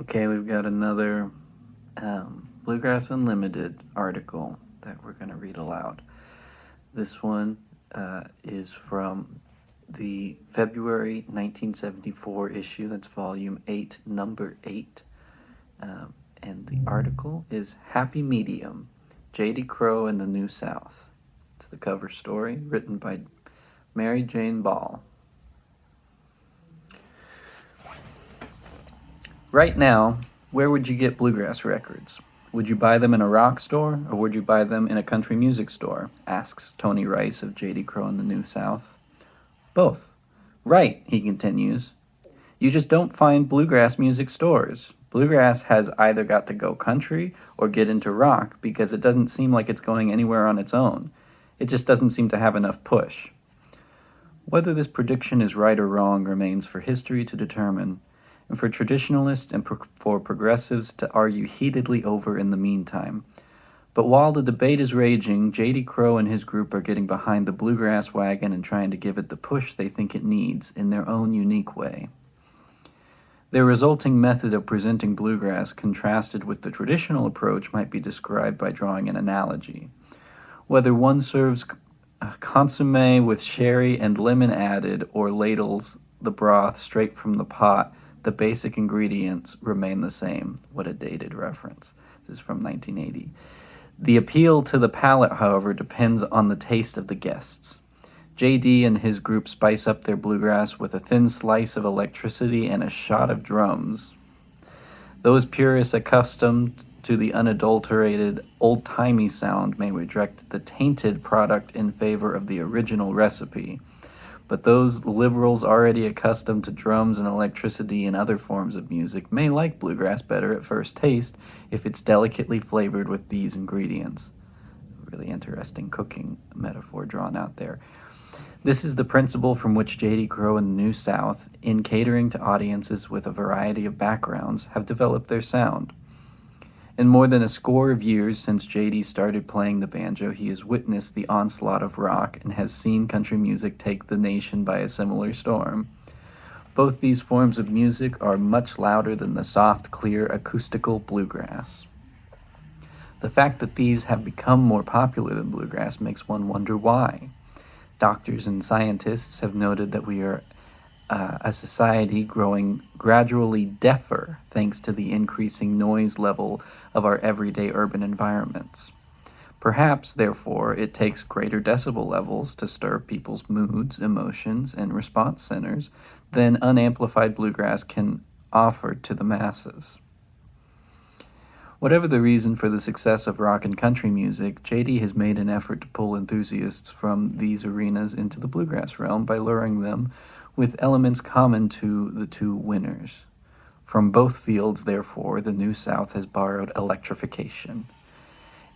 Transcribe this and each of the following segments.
Okay, we've got another Bluegrass Unlimited article that we're going to read aloud. This one is from the February 1974 issue, that's volume 8, number 8. And the article is Happy Medium, J.D. Crowe and the New South. It's the cover story, written by Mary Jane Ball. Right now, where would you get bluegrass records? Would you buy them in a rock store, or would you buy them in a country music store? Asks Tony Rice of J.D. Crowe and the New South. Both. Right, he continues. You just don't find bluegrass music stores. Bluegrass has either got to go country or get into rock because it doesn't seem like it's going anywhere on its own. It just doesn't seem to have enough push. Whether this prediction is right or wrong remains for history to determine, and for traditionalists and for progressives to argue heatedly over in the meantime. But while the debate is raging, J.D. Crowe and his group are getting behind the bluegrass wagon and trying to give it the push they think it needs in their own unique way. Their resulting method of presenting bluegrass contrasted with the traditional approach might be described by drawing an analogy. Whether one serves consommé with sherry and lemon added or ladles the broth straight from the pot, the basic ingredients remain the same. What a dated reference. This is from 1980. The appeal to the palate, however, depends on the taste of the guests. J.D. and his group spice up their bluegrass with a thin slice of electricity and a shot of drums. Those purists accustomed to the unadulterated, old-timey sound may reject the tainted product in favor of the original recipe. But those liberals already accustomed to drums and electricity and other forms of music may like bluegrass better at first taste if it's delicately flavored with these ingredients. Really interesting cooking metaphor drawn out there. This is the principle from which J.D. Crowe and the New South, in catering to audiences with a variety of backgrounds, have developed their sound. In more than a score of years since J.D. started playing the banjo, he has witnessed the onslaught of rock and has seen country music take the nation by a similar storm. Both these forms of music are much louder than the soft, clear, acoustical bluegrass. The fact that these have become more popular than bluegrass makes one wonder why. Doctors and scientists have noted that we are a society growing gradually deafer thanks to the increasing noise level of our everyday urban environments. Perhaps, therefore, it takes greater decibel levels to stir people's moods, emotions, and response centers than unamplified bluegrass can offer to the masses. Whatever the reason for the success of rock and country music, J.D. has made an effort to pull enthusiasts from these arenas into the bluegrass realm by luring them with elements common to the two winners. From both fields, therefore, the New South has borrowed electrification.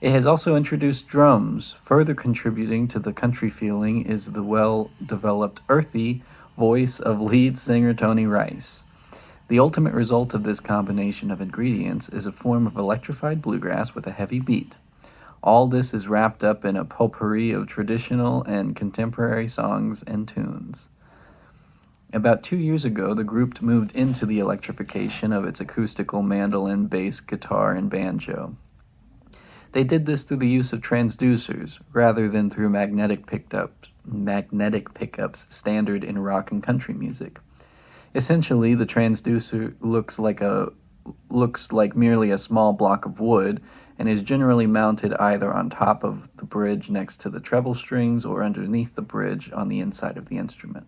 It has also introduced drums. Further contributing to the country feeling is the well-developed, earthy voice of lead singer Tony Rice. The ultimate result of this combination of ingredients is a form of electrified bluegrass with a heavy beat. All this is wrapped up in a potpourri of traditional and contemporary songs and tunes. About 2 years ago, the group moved into the electrification of its acoustical mandolin, bass, guitar, and banjo. They did this through the use of transducers, rather than through magnetic pickups standard in rock and country music. Essentially, the transducer looks like merely a small block of wood and is generally mounted either on top of the bridge next to the treble strings or underneath the bridge on the inside of the instrument.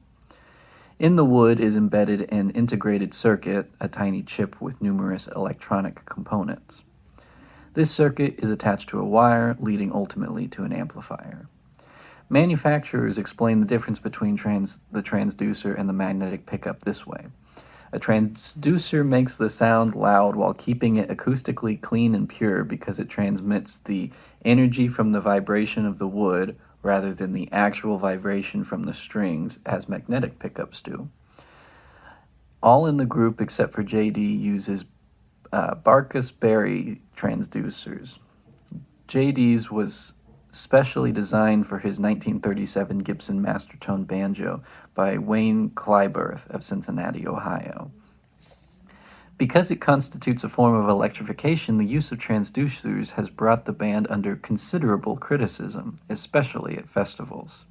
In the wood is embedded an integrated circuit, a tiny chip with numerous electronic components. This circuit is attached to a wire, leading ultimately to an amplifier. Manufacturers explain the difference between the transducer and the magnetic pickup this way. A transducer makes the sound loud while keeping it acoustically clean and pure because it transmits the energy from the vibration of the wood rather than the actual vibration from the strings as magnetic pickups do. All in the group except for J.D. uses Barkus Berry transducers. J.D.'s was specially designed for his 1937 Gibson Mastertone banjo by Wayne Clyburth of Cincinnati, Ohio. Because it constitutes a form of electrification, the use of transducers has brought the band under considerable criticism, especially at festivals.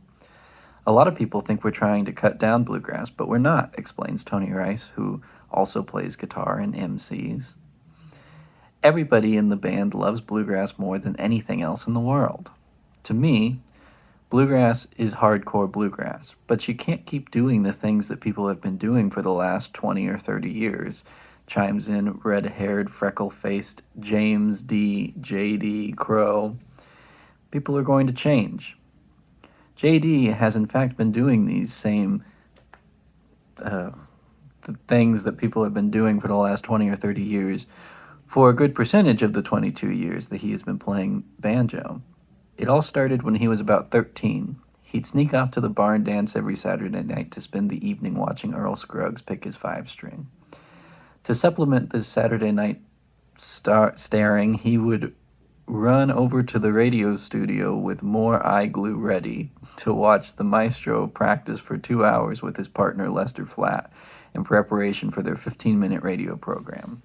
A lot of people think we're trying to cut down bluegrass, but we're not, explains Tony Rice, who also plays guitar and MCs. Everybody in the band loves bluegrass more than anything else in the world. To me, bluegrass is hardcore bluegrass, but you can't keep doing the things that people have been doing for the last 20 or 30 years, chimes in red-haired, freckle-faced James D. J.D. Crowe. People are going to change. J.D. has in fact been doing these same things that people have been doing for the last 20 or 30 years for a good percentage of the 22 years that he has been playing banjo. It all started when he was about 13. He'd sneak off to the barn dance every Saturday night to spend the evening watching Earl Scruggs pick his 5-string. To supplement this Saturday night staring, he would run over to the radio studio with more eye glue ready to watch the maestro practice for 2 hours with his partner Lester Flatt in preparation for their 15-minute radio program.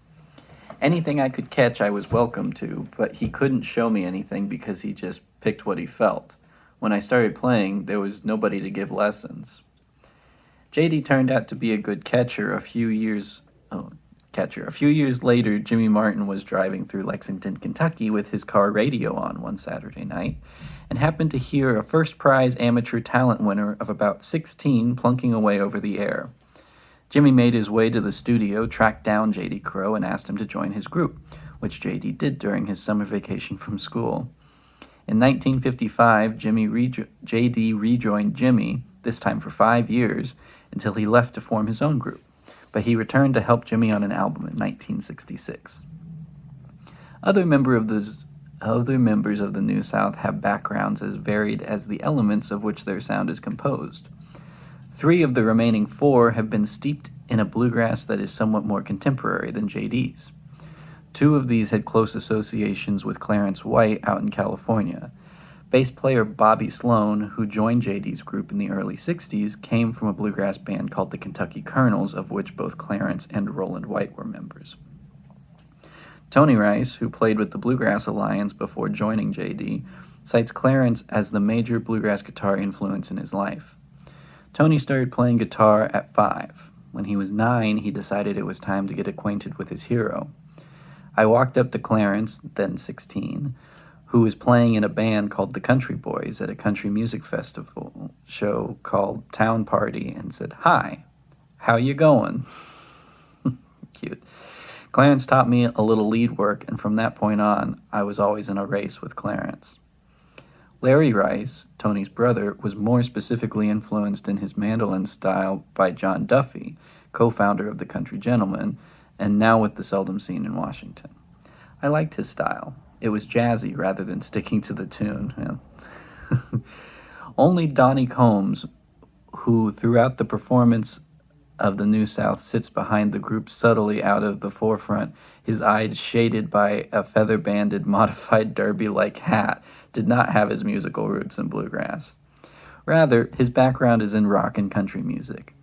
Anything I could catch I was welcome to, but he couldn't show me anything because he just picked what he felt. When I started playing, there was nobody to give lessons. J.D. turned out to be a good catcher. A few years later, Jimmy Martin was driving through Lexington, Kentucky with his car radio on one Saturday night and happened to hear a first prize amateur talent winner of about 16 plunking away over the air. Jimmy made his way to the studio, tracked down J.D. Crowe, and asked him to join his group, which J.D. did during his summer vacation from school. In 1955, J.D. rejoined Jimmy, this time for 5 years, until he left to form his own group. But he returned to help Jimmy on an album in 1966. Other members of the New South have backgrounds as varied as the elements of which their sound is composed. 3 of the remaining 4 have been steeped in a bluegrass that is somewhat more contemporary than J.D.'s. 2 of these had close associations with Clarence White out in California. Bass player Bobby Sloan, who joined J.D.'s group in the early 60s, came from a bluegrass band called the Kentucky Colonels, of which both Clarence and Roland White were members. Tony Rice, who played with the Bluegrass Alliance before joining J.D., cites Clarence as the major bluegrass guitar influence in his life. Tony started playing guitar at 5. When he was 9, he decided it was time to get acquainted with his hero. I walked up to Clarence, then 16, who was playing in a band called the Country Boys at a country music festival show called Town Party, and said, "Hi, how you going?" Cute. Clarence taught me a little lead work, and from that point on, I was always in a race with Clarence. Larry Rice, Tony's brother, was more specifically influenced in his mandolin style by John Duffy, co-founder of the Country Gentlemen, and now with the Seldom Scene in Washington. I liked his style. It was jazzy rather than sticking to the tune. Only Donnie Combs, who throughout the performance of the New South sits behind the group subtly out of the forefront, his eyes shaded by a feather-banded modified derby-like hat, did not have his musical roots in bluegrass. Rather, his background is in rock and country music.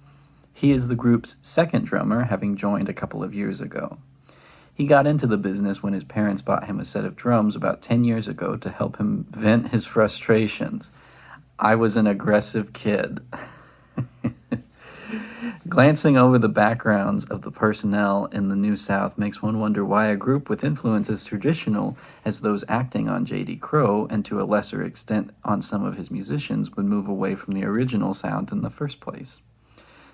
He is the group's second drummer, having joined a couple of years ago. He got into the business when his parents bought him a set of drums about 10 years ago to help him vent his frustrations. I was an aggressive kid. Glancing over the backgrounds of the personnel in the New South makes one wonder why a group with influence as traditional as those acting on J.D. Crowe, and to a lesser extent on some of his musicians, would move away from the original sound in the first place.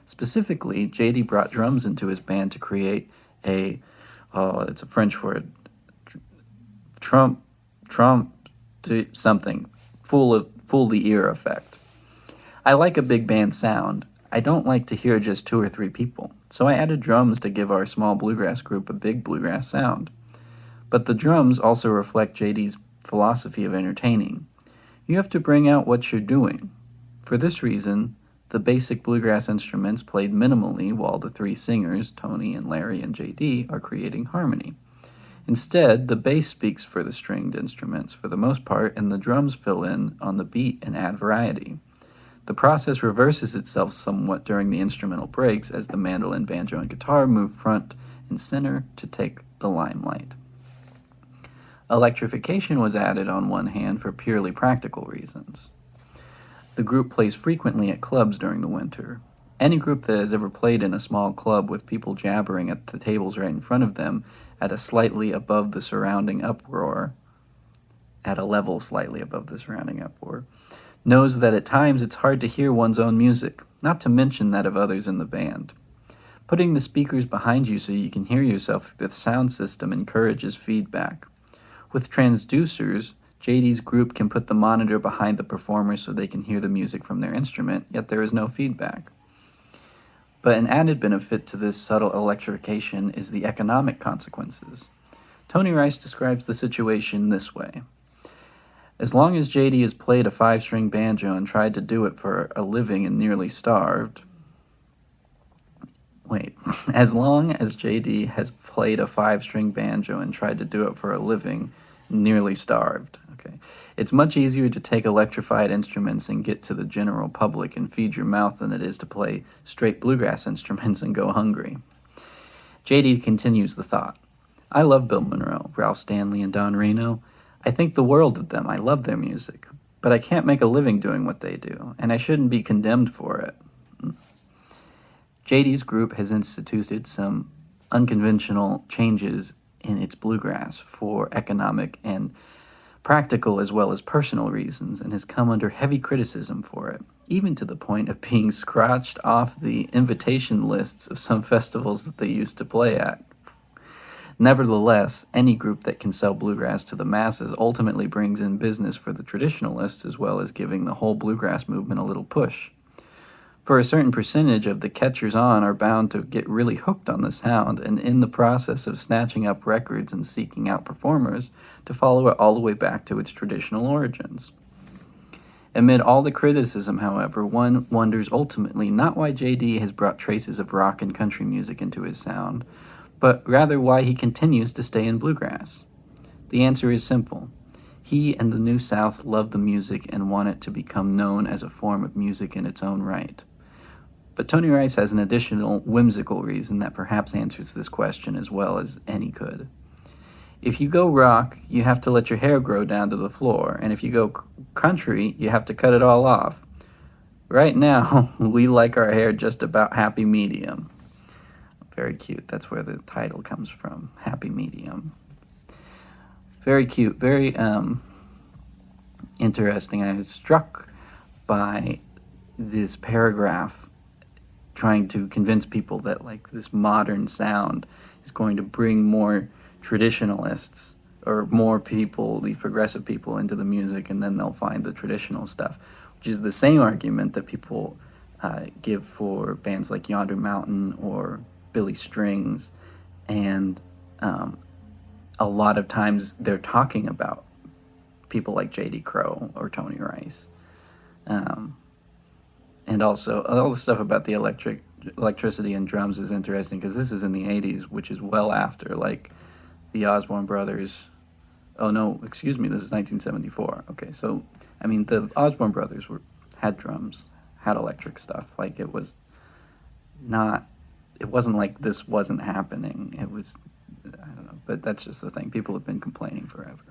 Specifically, J.D. brought drums into his band to create it's a French word, something, fool the ear effect. I like a big band sound. I don't like to hear just 2 or 3 people, so I added drums to give our small bluegrass group a big bluegrass sound. But the drums also reflect J.D.'s philosophy of entertaining. You have to bring out what you're doing. For this reason, the basic bluegrass instruments played minimally while the 3 singers, Tony and Larry and J.D., are creating harmony. Instead, the bass speaks for the stringed instruments for the most part, and the drums fill in on the beat and add variety. The process reverses itself somewhat during the instrumental breaks as the mandolin, banjo, and guitar move front and center to take the limelight. Electrification was added on one hand for purely practical reasons. The group plays frequently at clubs during the winter. Any group that has ever played in a small club with people jabbering at the tables right in front of them at a slightly above the surrounding uproar, at a level slightly above the surrounding uproar, knows that at times it's hard to hear one's own music, not to mention that of others in the band. Putting the speakers behind you so you can hear yourself through the sound system encourages feedback. With transducers, JD's group can put the monitor behind the performer so they can hear the music from their instrument, yet there is no feedback. But an added benefit to this subtle electrification is the economic consequences. Tony Rice describes the situation this way. As long as JD has played a 5-string banjo and tried to do it for a living and nearly starved... As long as JD has played a 5-string banjo and tried to do it for a living, nearly starved. It's much easier to take electrified instruments and get to the general public and feed your mouth than it is to play straight bluegrass instruments and go hungry. JD continues the thought. I love Bill Monroe, Ralph Stanley, and Don Reno. I think the world of them. I love their music. But I can't make a living doing what they do, and I shouldn't be condemned for it. JD's group has instituted some unconventional changes in its bluegrass for economic and practical as well as personal reasons, and has come under heavy criticism for it, even to the point of being scratched off the invitation lists of some festivals that they used to play at. Nevertheless, any group that can sell bluegrass to the masses ultimately brings in business for the traditionalists as well as giving the whole bluegrass movement a little push. For a certain percentage of the catchers-on are bound to get really hooked on the sound, and in the process of snatching up records and seeking out performers, to follow it all the way back to its traditional origins. Amid all the criticism, however, one wonders ultimately not why JD has brought traces of rock and country music into his sound, but rather why he continues to stay in bluegrass. The answer is simple. He and the New South love the music and want it to become known as a form of music in its own right. But Tony Rice has an additional whimsical reason that perhaps answers this question as well as any could. If you go rock, you have to let your hair grow down to the floor, and if you go country, you have to cut it all off. Right now, we like our hair just about happy medium. Very cute. That's where the title comes from, happy medium. Very cute, very interesting. I was struck by this paragraph trying to convince people that like this modern sound is going to bring more traditionalists or more people, these progressive people, into the music, and then they'll find the traditional stuff, which is the same argument that people give for bands like Yonder Mountain or Billy Strings, and a lot of times they're talking about people like J.D. Crowe or Tony Rice. And also, all the stuff about the electricity and drums is interesting because this is in the 80s, which is well after, like, the Osborne Brothers. Oh, no, excuse me, this is 1974. Okay, so, I mean, the Osborne Brothers had drums, had electric stuff. Like, it wasn't like this wasn't happening. It was, I don't know, but that's just the thing. People have been complaining forever.